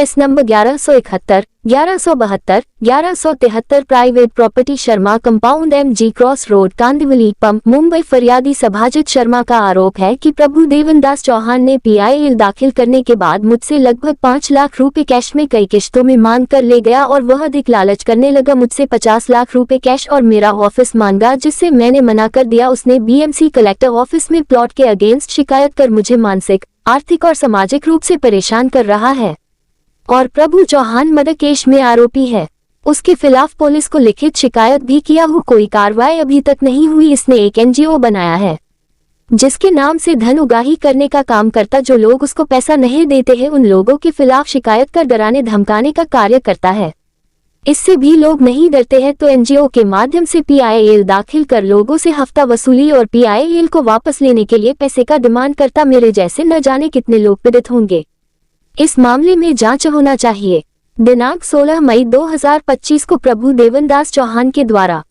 Case number 1171, 1172, 1173 private property Sharma compound MG cross road Kandivali pump Mumbai. फरियादी सभाजित शर्मा का आरोप है कि प्रभु देवनदास चौहान ने PIL दाखिल करने के बाद मुझसे लगभग 5 लाख रुपए कैश में कई किश्तों में मांग कर ले गया और वह अधिक लालच करने लगा। मुझसे 50 लाख रुपए कैश और मेरा ऑफिस मांगा, जिससे मैंने मना कर दिया। उसने BMC कलेक्टर ऑफिस में प्लॉट के अगेंस्ट शिकायत कर मुझे मानसिक, आर्थिक और सामाजिक रूप से परेशान कर रहा है और प्रभु चौहान मर्डर केस में आरोपी है। उसके खिलाफ पुलिस को लिखित शिकायत भी किया हो, कोई कार्रवाई अभी तक नहीं हुई। इसने एक NGO बनाया है जिसके नाम से धन उगाही करने का काम करता। जो लोग उसको पैसा नहीं देते हैं उन लोगों के खिलाफ शिकायत कर डराने धमकाने का कार्य करता है। इससे भी लोग नहीं डरते हैं तो NGO के माध्यम से PIL दाखिल कर लोगों से हफ्ता वसूली और PIL को वापस लेने के लिए पैसे का डिमांड करता। मेरे जैसे न जाने कितने लोग पीड़ित होंगे। इस मामले में जांच होना चाहिए। दिनांक 16 मई 2025 को प्रभु देवनदास चौहान के द्वारा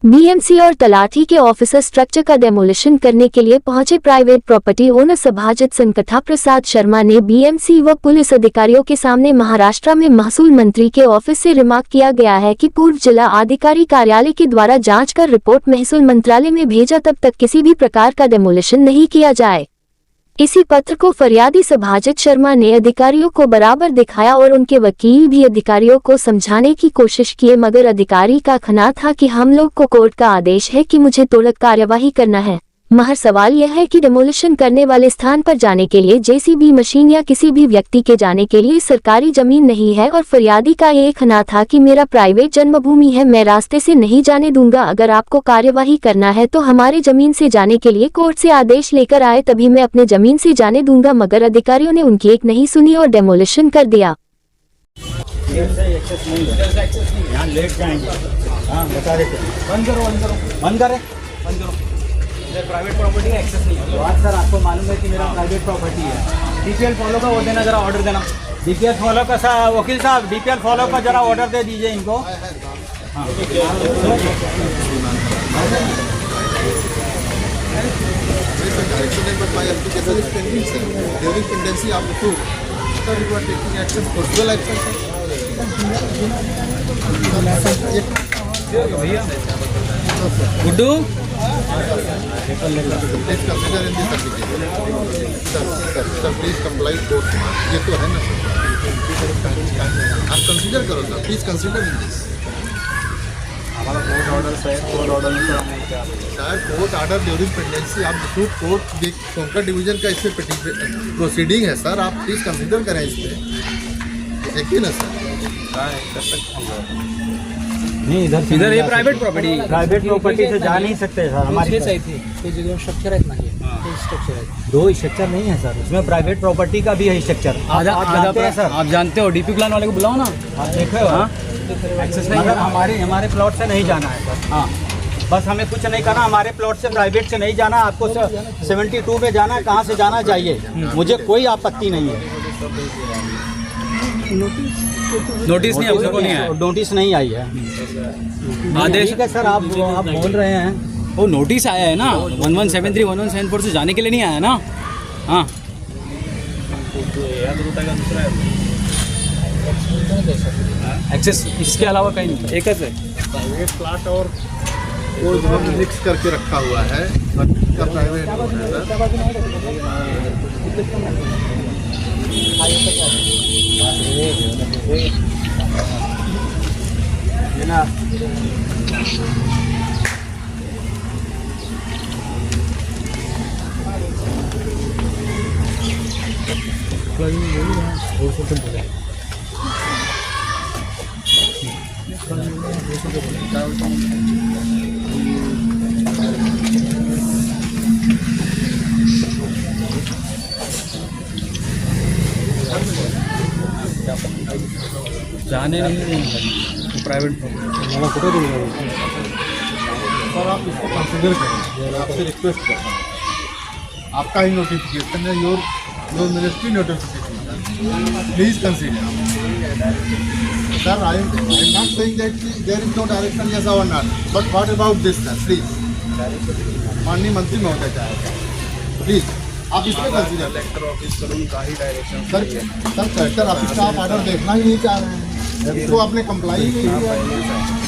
BMC और तलाठी के ऑफिसर स्ट्रक्चर का डेमोलिशन करने के लिए पहुंचे private property owner सभाजित संकथा Prasad Sharma ने BMC व पुलिस अधिकारियों के सामने महाराष्ट्र में महसूल मंत्री के ऑफिस से रिमार्क किया गया है कि पूर्व जिला अधिकारी कार्यालय के द्वारा जांच कर रिपोर्ट महसूल मंत्रालय में भेजा, तब तक किसी भी प्रकार का डेमोलिशन नहीं किया जाए। इसी पत्र को फरियादी सभाजित शर्मा ने अधिकारियों को बराबर दिखाया और उनके वकील भी अधिकारियों को समझाने की कोशिश किए, मगर अधिकारी का कहना था कि हम लोग को कोर्ट का आदेश है कि मुझे तुरंत कार्यवाही करना है। महज सवाल यह है कि डिमोलिशन करने वाले स्थान पर जाने के लिए JCB मशीन या किसी भी व्यक्ति के जाने के लिए सरकारी जमीन नहीं है और फरियादी का ये कहना था कि मेरा प्राइवेट जन्मभूमि है, मैं रास्ते से नहीं जाने दूंगा। अगर आपको कार्यवाही करना है तो हमारे जमीन से जाने के लिए कोर्ट से आदेश लेकर आए, तभी मैं अपने जमीन से जाने दूंगा। मगर अधिकारियों ने उनकी एक नहीं सुनी और डेमोलिशन कर दिया। प्राइवेट प्रॉपर्टी का एक्सेस नहीं है। बात सर आपको मालूम है कि मेरा प्राइवेट प्रॉपर्टी है। DPL फॉलो का वो देना, जरा ऑर्डर देना। DPL फॉलो का वकील साहब, DPL फॉलो का जरा ऑर्डर दे दीजिए इनको। हाँ गुड्डू प्लीज कंप्लाई कोर्ट, ये तो है ना आप कंसीडर करो sir, please consider in this. हमारा कोर्ट ऑर्डर है, कोर्ट ऑर्डर में sir court order during pendency आप कोर्ट कोंकण डिवीजन का इस पर प्रोसीडिंग है सर, आप प्लीज कंसीडर करें इस पर, देखिए ना सर। नहीं इधर ये प्राइवेट प्रॉपर्टी से जा नहीं सकते सर। हमारी स्ट्रक्चर है, दो स्ट्रक्चर नहीं है सर, उसमें प्राइवेट प्रॉपर्टी का भी है स्ट्रक्चर। आधा सर आप जानते हो, DP प्लान वाले को बुलाओ ना, आप देखे हो। एक्सेस नहीं है, हमारे प्लॉट से नहीं जाना है सर। हाँ बस हमें कुछ नहीं करना, हमारे प्लॉट से प्राइवेट से नहीं जाना। आपको 72 में जाना है, कहाँ से जाना चाहिए, मुझे कोई आपत्ति नहीं है। नोटिस नहीं है, नोटिस नहीं आई है। आदेश है सर, आप बोल रहे हैं वो नोटिस आया है ना 1173 1174 से जाने के लिए नहीं आया ना। हाँ एक्सेस इसके अलावा कहीं नहीं, एक है प्राइवेट प्लाट और वो मिक्स करके रखा हुआ है, प्राइवेट ना जाने नहीं देंगे प्राइवेट फोटो दूंगा सर। आप इसको कंसिडर करें, आपसे रिक्वेस्ट करता हूँ, आपका ही नोटिफिकेशन है, your ministry notification, please consider sir. I am not saying that there is no direction yes और not, but what about this sir, please माननीय मंत्री महोदय, प्लीज आप इसमें कंसीडर कलेक्टर ऑफिस करून काही डायरेक्शन सर कलेक्टर ऑफिस का आप ऑर्डर देखना ही नहीं चाह रहे हैं, इसको आपने कंप्लाई ही नहीं किया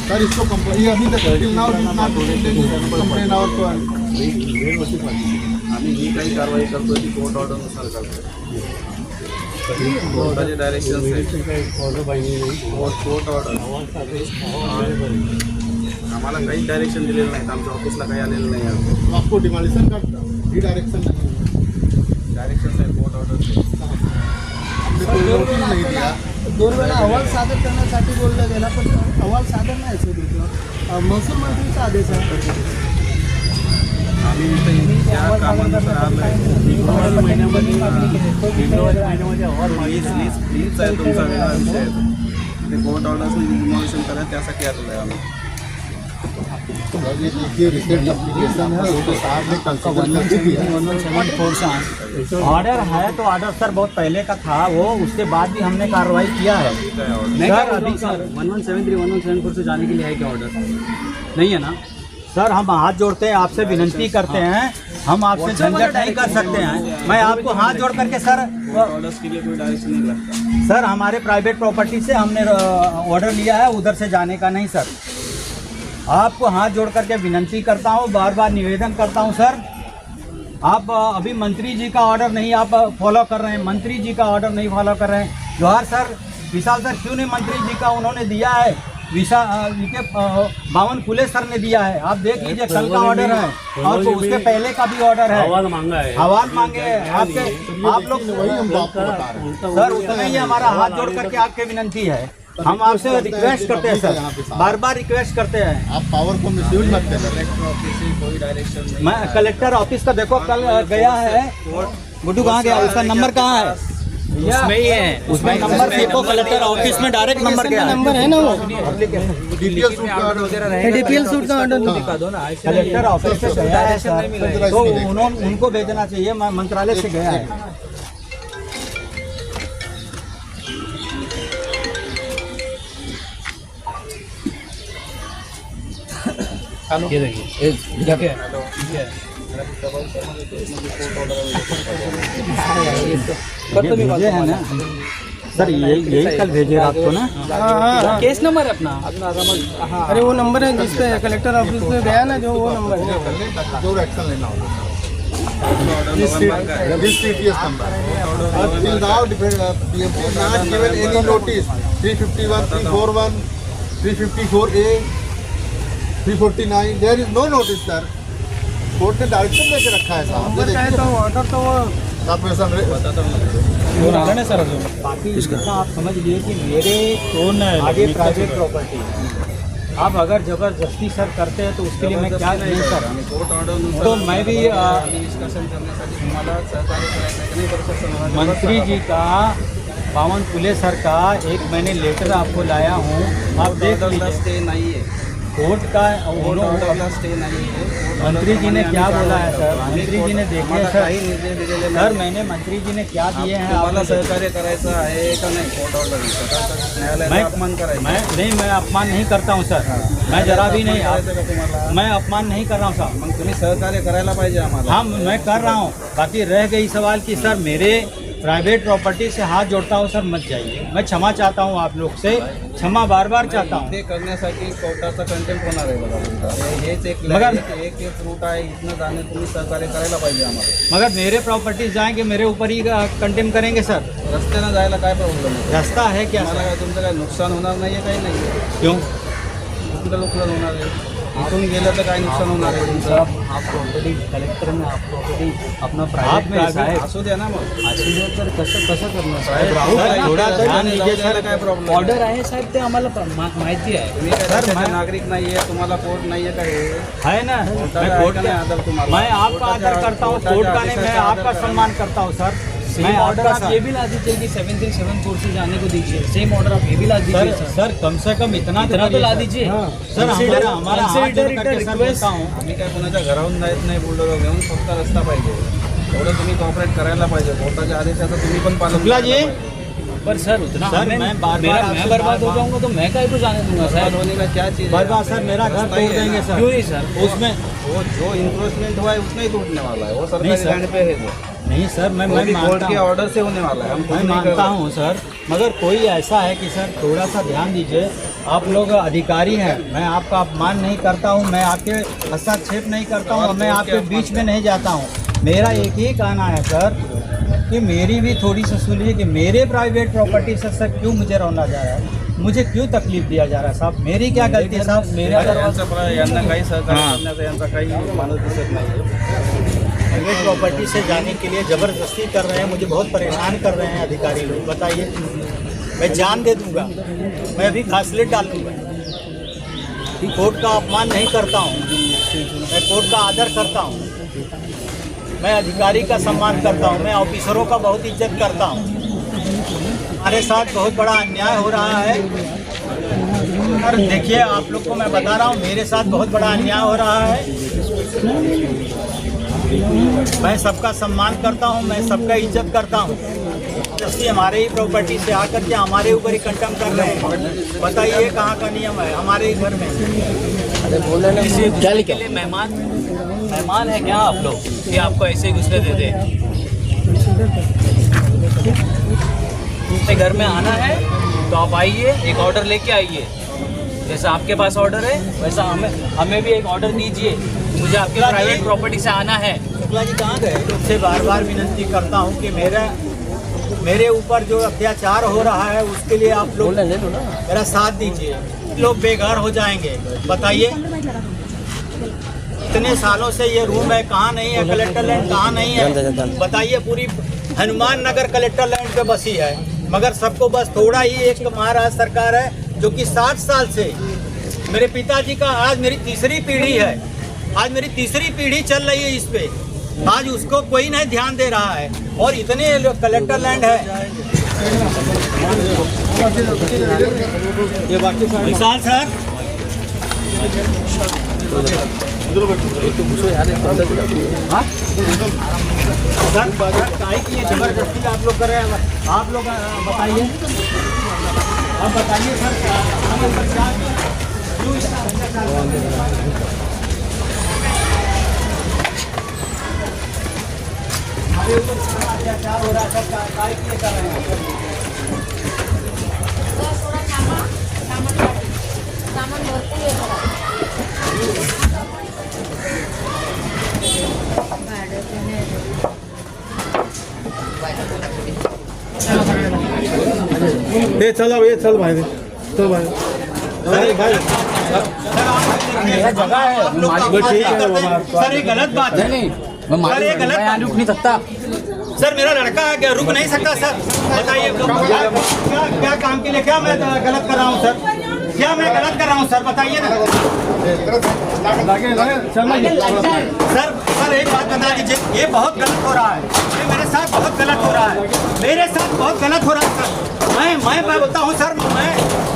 सर, इसको कंप्लाई अभी तक कंप्लेन और तो आम्ही ही काही कारवाई करतो ती कोर्ट ऑर्डरनुसार करतो. कोर्टाचे डायरेक्शन कोर्ट ऑर्डर आम्हाला काही डायरेक्शन दिलेलं नाहीत, आमच्या ऑफिसला काही आलेलं नाही. आपको डिमोलिशन का डायरेक्शन डायरेक्शन आहे कोर्ट ऑर्डर. आपने कोई नोटिस नहीं दिया. 2 वेळा अहवाल सादर करण्यासाठी बोललं गेला, पण अहवाल सादर नाही सर तिथं. महसूल मंत्रीचा आदेश आहे. आम्ही इथे त्या कामानुसार आलोय. फेब्रुवारी महिन्यामध्ये हीच आहे तुमचा वेगळा विषय आहे. ते कोर्ट ऑर्डर्सने डिमॉलिशन करा त्यासाठी आलेलो आहे आम्ही. ये देखिए रिसेंट एप्लीकेशन है, उसको साहब ने कंसिडर करके दिया. ऑर्डर है तो ऑर्डर सर बहुत पहले का था वो, उसके बाद भी हमने कार्रवाई किया है. सर अभी 1173 1174 से जाने के लिए है क्या ऑर्डर? नहीं है ना सर हम हाथ जोड़ते हैं, आपसे विनती करते हैं, हम आपसे झंझट नहीं कर सकते हैं. मैं आपको हाथ जोड़ करके सर ऑर्डर्स के लिए कोई डायरेक्शन नहीं लगता. सर हमारे प्राइवेट प्रॉपर्टी से हमने ऑर्डर लिया है, उधर से जाने का नहीं सर. आपको हाथ जोड़ करके विनती करता हूँ, बार बार निवेदन करता हूँ सर, आप अभी मंत्री जी का ऑर्डर नहीं आप फॉलो कर रहे हैं, मंत्री जी का ऑर्डर नहीं फॉलो कर रहे हैं. जवाहर सर विशाल सर क्यों नहीं, मंत्री जी का उन्होंने दिया है, बावन फुले सर ने दिया है. आप देख लीजिए कल का ऑर्डर है और तो उसके पहले का भी ऑर्डर है. हवाल मांगे हैं आपके, आप लोग वही हम आपको बता रहे हैं. सर उतना ही हमारा हाथ जोड़ करके आपके विनती है, हम आपसे रिक्वेस्ट करते हैं सर, बार बार रिक्वेस्ट करते हैं. आप पावर को मिसयूज मत करें. कलेक्टर ऑफिस से कोई डायरेक्शन नहीं. मैं कलेक्टर ऑफिस का देखो कल गया है, गुड्डू कहाँ गया, उसका नंबर कहाँ है? उसमें ही है, उसमें नंबर देखो, कलेक्टर ऑफिस में डायरेक्ट नंबर गया है. नंबर है ना वो डीपीएल सूट का ऑर्डर डीपीएल सूट का ऑर्डर दिखा दो ना. कलेक्टर ऑफिस से गया है सर, तो उन्होंने उनको भेजना चाहिए, मंत्रालय से गया है. ये देखिए क्या क्या भेजे है ना सर, यही कल भेजे रात को ना. हाँ. केस नंबर है अपना. अरे वो नंबर है जिस पे कलेक्टर ऑफिस में गया ना, जो वो नंबर है. जो एक्शन लेना होगा. This TTS number. Till now, PMC not given any notice. 351, 341, 354A, 349. There is no notice, sir. Court ने डायरेक्शन लेके रखा है साहब. ये देखिए. ऑर्डर तो वो आप मेरे सामने बाकी इसका आप समझ लिए कि मेरे आगे प्राइवेट प्रॉपर्टी, आप अगर जबरदस्ती सर करते हैं तो उसके लिए मैं क्या नहीं सर. कोर्ट ऑर्डर तो मैं भी डिस्कशन करण्यासाठी तुम्हाला सहकार्य करायचं की नाही करू शकतो. मंत्री जी का, बावन फुले सर का एक मैंने लेटर आपको लाया हूँ, आप देख लीजिए. स्टे नहीं है, कोर्ट का कोर्ट ऑर्डर स्टे नहीं है. मंत्री जी ने क्या बोला है सर, मंत्री जी ने देखिए तुम्हाला सर, काही निर्णय दिलेले सर नाही. मैंने मंत्री जी ने क्या दिए हैं तुम्हाला आप सहकार्य करायचं आहे का नाही कोर्ट ऑर्डर. न्यायालयाचा अपमान करायचा मैं अपमान नहीं करता हूँ सर, मैं जरा भी नहीं, करायचं का तुम्हाला. मैं अपमान नहीं कर रहा हूँ सर. मग तुम्ही सहकार्य करायला पाहिजे आम्हाला. हाँ मैं कर रहा हूँ, बाकी रह गई सवाल कि सर मेरे प्राइवेट प्रॉपर्टी से हाथ जोड़ता हूँ सर, मत जाइए. मैं क्षमा चाहता हूँ आप लोग से, क्षमा बार बार चाहता हूँ. ते करण्यासाठी कोर्टाचा कंटेम्प्ट होणार आहे बघा तुमचा. हेच एक एक रूट आहे, इथनं जाणे तुम्ही सहकार्य करायला पाहिजे आम्हाला. मगर मेरे प्रॉपर्टीज जाएंगे मेरे ऊपर ही कंटेम करेंगे सर. रस्त्यानं जायला काय प्रॉब्लेम आहे. रास्ता है क्या तुम्हाला सर? काय तुमचं काय नुकसान होणार नाही आहे, काही नाही. क्यों? कुठलं नुकसान होणार आहे? इथून गेलं तर काय नुकसान होणार आहे तुमचं. आप प्रॉपर्टी कलेक्टर में आप प्रॉपर्टी अपना आप प्राइवेट में साहेब असू द्या ना मग. तर कसं कसं करणार सर, साहेब. थोडा ध्यान दीजिए सर. काय प्रॉब्लेम ऑर्डर आहे साहेब, ते आम्हाला माहिती आहे. तुम्ही काय देशाचे नागरिक नाहीये, तुम्हाला कोर्ट नाहीये काय. है ना, मैं कोर्ट का, मैं आपका आदर करता हूँ, कोर्ट का नहीं, मैं आपका सम्मान करता हूँ सर. मैं ऑर्डर आपका आप ये भी ला दीजिए कि 7374 से जाने को दीजिए. सेम ऑर्डर आप ये भी ला दीजिए सर, सर कम से कम इतना तो ला दीजिए. सर. हमारा हाथ जोड़ करके सर बोलता हूँ, आम्ही काय कोणाच्या घराहून जात नाही, बुलडोजर घेऊन फक्त रस्ता पाहिजे. एवढं तुम्ही कॉपरेट करायला पाहिजे. कोर्टाच्या आदेशाचं तुम्ही पण पालन शुक्ला जी, करायला पाहिजे. पर सर उतना सर, मैं बार-बार मैं आपसे बर्बाद हो बार-बार- जाऊंगा तो मैं काय को जाने दूंगा बर्बाद साहब. होने का क्या चीज है. बर्बाद सर, मेरा घर रास्ता ही तोड़ है देंगे ना. सर. क्यों नहीं सर. उसमें वो जो इंक्रोचमेंट हुआ है उतना ही टूटने वाला है. वो नहीं सरकारी सर. लैंड पे है वो. नहीं सर, मैं कोर्ट मानता के हूँ, ऑर्डर से होने वाला है, हम खुद मैं नहीं कर मानता रहे। हूँ सर, मगर कोई ऐसा है कि सर थोड़ा सा ध्यान दीजिए। आप लोग अधिकारी हैं, मैं आपका अपमान नहीं करता हूँ, मैं आपके हस्तक्षेप नहीं करता हूँ, मैं आपके बीच में नहीं जाता हूँ। मेरा एक ही कहना है सर कि मेरी भी थोड़ी सी सुनिए कि मेरे प्राइवेट प्रॉपर्टी से सर क्यों मुझे रौना जा रहा है, मुझे क्यों तकलीफ दिया जा रहा है साहब, मेरी क्या गलती है साहब? मेरे यांना काही सहकार्य करण्याचा यांचा काही माणूस दिसत नाही। प्राइवेट प्रॉपर्टी से जाने के लिए ज़बरदस्ती कर रहे हैं, मुझे बहुत परेशान कर रहे हैं अधिकारी लोग। बताइए, मैं जान दे दूंगा, मैं अभी फासले डाल दूंगा। कोर्ट का अपमान नहीं करता हूँ, मैं कोर्ट का आदर करता हूँ, मैं अधिकारी का सम्मान करता हूँ, मैं ऑफिसरों का बहुत इज्जत करता हूँ। हमारे साथ बहुत बड़ा अन्याय हो रहा है। और देखिए, आप लोग को मैं बता रहा हूँ, मेरे साथ बहुत बड़ा अन्याय हो रहा है। मैं सबका सम्मान करता हूं, मैं सबका इज्जत करता हूं। जैसे हमारे ही प्रॉपर्टी से आकर के हमारे ऊपर ही कंटम कर रहे हैं। बताइए कहाँ का नियम है? हमारे ही घर में। क्या लिखे मेहमान है क्या आप लोग कि आपको ऐसे ही घुसने दे दे? अपने घर में आना है तो आप आइए, एक ऑर्डर लेके आइए। जैसा आपके पास ऑर्डर है वैसा हमें भी एक ऑर्डर दीजिए। मुझे आपके प्राइवेट प्रॉपर्टी से आना है। शुक्ला जी कहाँ गए? तुमसे बार बार विनती करता हूँ कि मेरे ऊपर जो अत्याचार हो रहा है उसके लिए आप लोग मेरा साथ दीजिए। लोग बेघर हो जाएंगे। बताइए, इतने सालों से ये रूम है, कहाँ नहीं है? कलेक्टर लैंड कहाँ नहीं है? बताइए, पूरी हनुमान नगर कलेक्टर लैंड पे बसी है, मगर सबको बस थोड़ा ही एक महाराष्ट्र सरकार है जो कि 60 साल से मेरे पिताजी का, आज मेरी तीसरी पीढ़ी है, आज मेरी तीसरी पीढ़ी चल रही है इस पे, आज उसको कोई नहीं ध्यान दे रहा है। और इतने कलेक्टर लैंड है। विशाल सर, सर काहे की ये जबरदस्ती आप लोग कर रहे हैं? आप लोग बताइए, आप बताइए सर, क्यों हमारे ऊपर अत्याचार हो रहा है? सर काहे के लिए कर रहे हैं? ये चल भाई, चल भाई। अरे भाई, यह जगह है, सर ये गलत बात है। सर ये गलत बात रुक नहीं सकता। सर मेरा लड़का है, क्या रुक नहीं सकता? सर बताइए, क्या काम के लिए, क्या मैं गलत कर रहा हूँ सर? क्या मैं गलत कर रहा हूँ सर? बताइए ना सर, एक बात बता दीजिए, ये बहुत गलत हो रहा है, ये मेरे साथ बहुत गलत हो रहा है, मेरे साथ बहुत गलत हो रहा है सर। मैं बोलता हूँ सर,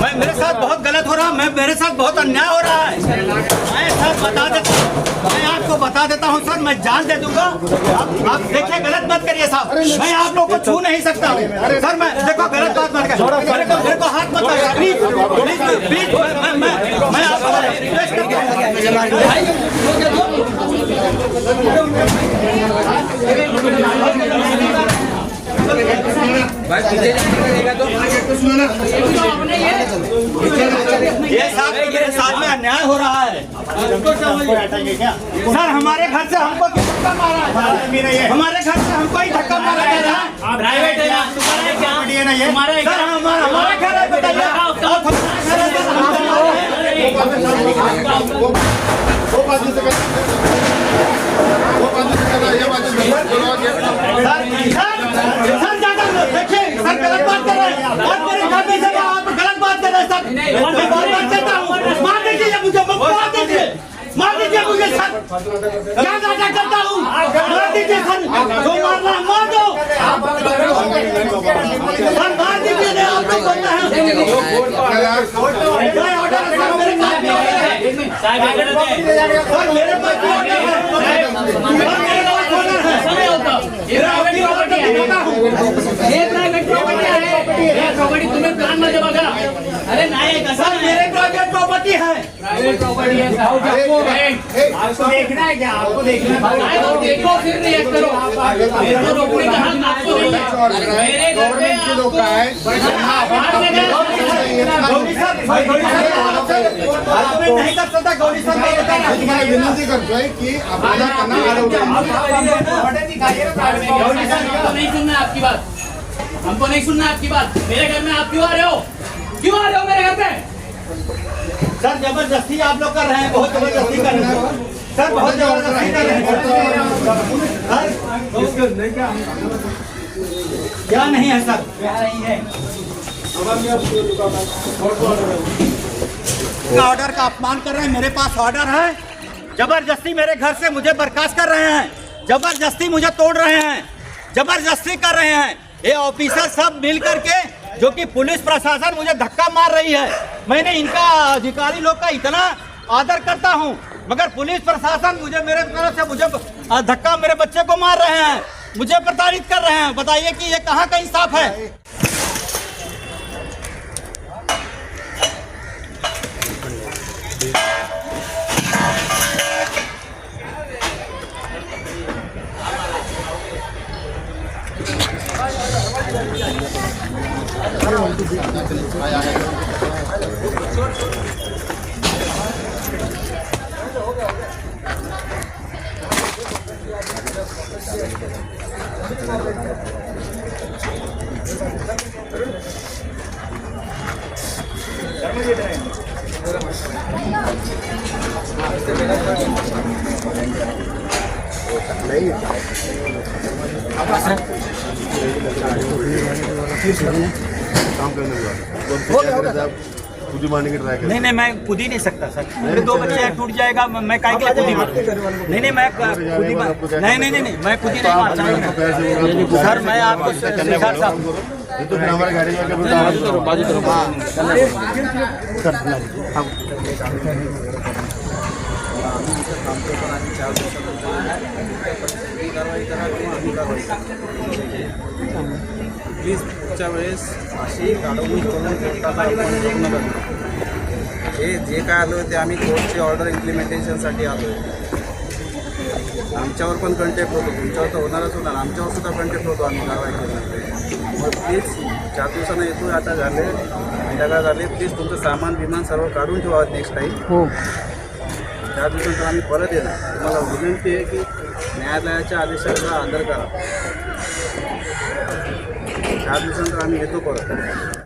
मैं मेरे साथ बहुत गलत हो रहा है, मेरे साथ बहुत अन्याय हो रहा है। मैं सर बता देता हूँ, मैं आपको बता देता हूँ सर, मैं जान दे दूंगा। आप देखिए, गलत मत करिए साहब, मैं आप लोग को छू नहीं सकता सर। मैं देखो, गलत बात मत करिए, मेरे को हाथ मत लगाइए प्लीज प्लीज। मैं आपको रिक्वेस्ट करता ये साथ में अन्याय हो रहा है। सर हमारे घर से हमको धक्का मारा है, हमारे घर से हमको ही धक्का मारा जा रहा है। प्राइवेट है ना, तुम्हारा है क्या? तुम्हारा है क्या? हमारा घर है, बताइए। देखिए सर, गलत बात कर रहे हैं, और मेरे घर में से आप गलत बात कर रहे हैं सर। मैं बात करता हूँ, मार दीजिए मुझे, मार दीजिए मुझे सर, क्या नाटक करता हूँ? मार दीजिए सर, जो मारना है मार दो सर, मार दीजिए। आप लोग बोलते हैं साहब इकडे ते. असं नाही होतं. हे प्रायव्हेट प्रॉपर्टी आहे. हे प्रायव्हेट प्रॉपर्टी आहे. हे प्रॉपर्टी तुम्ही प्लॅन मध्ये बघा. अरे नाही कसं मेरे प्राइवेट प्रॉपर्टी है. प्राइवेट प्रॉपर्टी है. आपको देखना है क्या? आपको देखना है. तो देखो फिर रिएक्ट करो. मेरे को रोकने का हक आपको नहीं है. मेरे घर पे लोग का है नहीं कर सकता गौरी सर तुम्हाला विनंती करतोय की आपल्याला त्यांना अडवलं. हमको नहीं सुनना है आपकी बात. हमको नहीं सुनना है आपकी बात. मेरे घर में आप क्यों आ रहे हो? क्यों आ रहे हो मेरे घर पे? सर जबरदस्ती आप लोग कर रहे हैं, बहुत जबरदस्ती कर रहे हैं सर, बहुत जबरदस्ती कर रहे हैं. क्या नहीं है सर, क्या नहीं है. ऑर्डर का अपमान कर रहे हैं. मेरे पास ऑर्डर है. जबरदस्ती मेरे घर से मुझे बर्खास्त कर रहे हैं. जबरदस्ती मुझे तोड़ रहे हैं. जबरदस्ती कर रहे हैं. ये ऑफिसर सब मिल करके, जो कि पुलिस प्रशासन मुझे धक्का मार रही है. मैंने इनका अधिकारी लोग का इतना आदर करता हूं, मगर पुलिस प्रशासन मुझे मेरे तरफ से मुझे धक्का मेरे बच्चे को मार रहे हैं, मुझे प्रताड़ित कर रहे हैं. बताइए कि ये कहाँ का इंसाफ है. काम करने का खुद ही मारने की ट्राई कर. नहीं मैं कूद ही नहीं सकता सर. मेरे 2 बच्चे हैं, टूट जाएगा. मैं काय के लिए कूद ही मारूं? नहीं मैं कूद ही नहीं मैं कूद ही नहीं मारता सर. मैं आपको सरकार साहब तो फिर हमारे गाड़ी में प्लीज पुढच्या वेळेस अशी अडवणूक करून कोर्टाला आपण पूर्ण करतो. हे जे काय आलो ते आम्ही कोर्टची ऑर्डर इम्प्लिमेंटेशनसाठी आलो आहे. आमच्यावर पण कंटेक्ट होतो, तुमच्यावर तर होणारच होणार, आमच्यावर सुद्धा कंटेक्ट होतो आम्ही कारवाई केल्यानंतर. मग प्लीज 4 दिवसानं येतो आता झाले, संध्याकाळ झाले, प्लीज तुमचं सामान विमान सर्व काढून ठेवा नेक्स्ट टाईम. 4 दिवसानंतर आम्ही परत येणार. तुम्हाला विनंती आहे की न्यायालयाच्या आदेशाचा आदर करा. 4 दिवसानंतर आम्ही येतो परत.